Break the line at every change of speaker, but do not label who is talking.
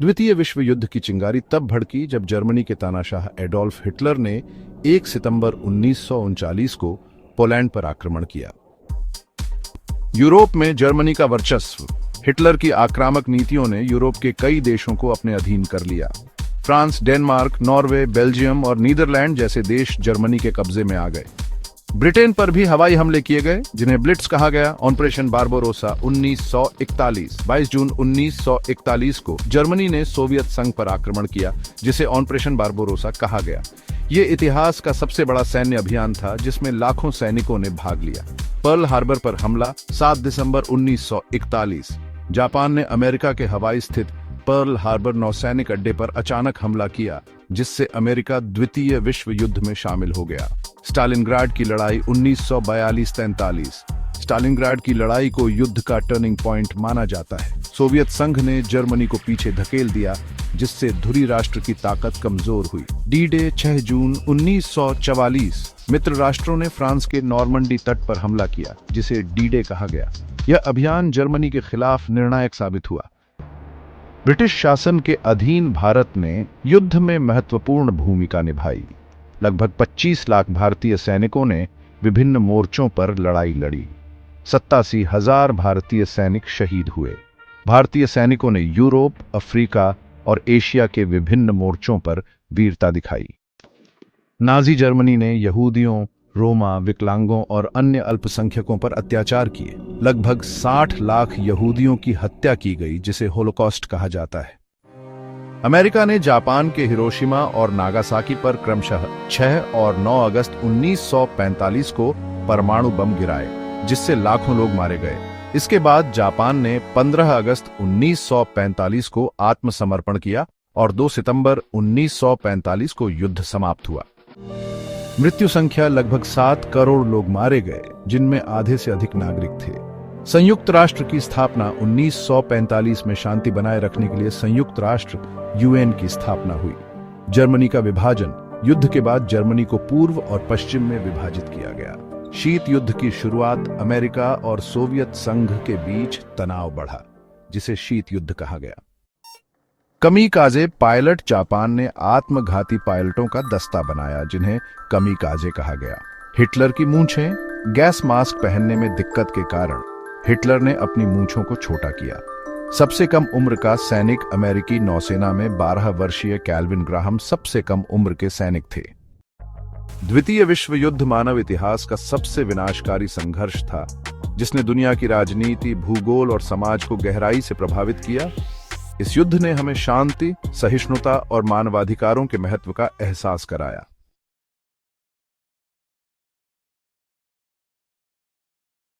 द्वितीय विश्व युद्ध की चिंगारी तब भड़की जब जर्मनी के तानाशाह एडोल्फ हिटलर ने 1 सितंबर 1939 को पोलैंड पर आक्रमण किया। यूरोप में जर्मनी का वर्चस्व। हिटलर की आक्रामक नीतियों ने यूरोप के कई देशों को अपने अधीन कर लिया। फ्रांस, डेनमार्क, नॉर्वे, बेल्जियम और नीदरलैंड जैसे देश जर्मनी के कब्जे में आ गए। ब्रिटेन पर भी हवाई हमले किए गए, जिन्हें ब्लिट्स कहा गया। ऑपरेशन बारबारोसा 1941। 22 जून 1941 को जर्मनी ने सोवियत संघ पर आक्रमण किया, जिसे ऑपरेशन बारबारोसा कहा गया। ये इतिहास का सबसे बड़ा सैन्य अभियान था, जिसमें लाखों सैनिकों ने भाग लिया। पर्ल हार्बर पर हमला 7 दिसंबर 1941। जापान ने अमेरिका के हवाई स्थित पर्ल हार्बर नौसैनिक अड्डे पर अचानक हमला किया, जिससे अमेरिका द्वितीय विश्व युद्ध में शामिल हो गया। स्टालिनग्राड की लड़ाई 1942-43। स्टालिनग्राड की लड़ाई को युद्ध का टर्निंग पॉइंट माना जाता है। सोवियत संघ ने जर्मनी को पीछे धकेल दिया, जिससे धुरी राष्ट्र की ताकत कमजोर हुई। डी डे 6 जून 1944। मित्र राष्ट्रों ने फ्रांस के नॉर्मंडी तट पर हमला किया, जिसे डी डे कहा गया। यह अभियान जर्मनी के खिलाफ निर्णायक साबित हुआ। ब्रिटिश शासन के अधीन भारत ने युद्ध में महत्वपूर्ण भूमिका निभाई। लगभग 25 लाख भारतीय सैनिकों ने विभिन्न मोर्चों पर लड़ाई लड़ी। 87,000 भारतीय सैनिक शहीद हुए। भारतीय सैनिकों ने यूरोप, अफ्रीका और एशिया के विभिन्न मोर्चों पर वीरता दिखाई। नाजी जर्मनी ने यहूदियों, रोमा, विकलांगों और अन्य अल्पसंख्यकों पर अत्याचार किए। लगभग 60 लाख यहूदियों की हत्या की गई, जिसे होलोकॉस्ट कहा जाता है। अमेरिका ने जापान के हिरोशिमा और नागासाकी पर क्रमशः 6 और 9 अगस्त 1945 को परमाणु बम गिराए, जिससे लाखों लोग मारे गए। इसके बाद जापान ने 15 अगस्त 1945 को आत्मसमर्पण किया और 2 सितंबर 1945 को युद्ध समाप्त हुआ। मृत्यु संख्या लगभग 7 करोड़ लोग मारे गए, जिनमें आधे से अधिक नागरिक थे। संयुक्त राष्ट्र की स्थापना 1945 में शांति बनाए रखने के लिए संयुक्त राष्ट्र यूएन की स्थापना हुई। जर्मनी का विभाजन। युद्ध के बाद जर्मनी को पूर्व और पश्चिम में विभाजित किया गया। शीत युद्ध की शुरुआत। अमेरिका और सोवियत संघ के बीच तनाव बढ़ा, जिसे शीत युद्ध कहा गया। कमीकाजे पायलट। जापान ने आत्मघाती पायलटों का दस्ता बनाया, जिन्हें कमीकाजे कहा गया। हिटलर की मूंछें। गैस मास्क पहनने में दिक्कत के कारण हिटलर ने अपनी मूंछों को छोटा किया। सबसे कम उम्र का सैनिक। अमेरिकी नौसेना में 12 वर्षीय कैल्विन ग्राहम सबसे कम उम्र के सैनिक थे। द्वितीय विश्व युद्ध मानव इतिहास का सबसे विनाशकारी संघर्ष था, जिसने दुनिया की राजनीति, भूगोल और समाज को गहराई से प्रभावित किया। इस युद्ध ने हमें शांति, सहिष्णुता और मानवाधिकारों के महत्व का एहसास कराया।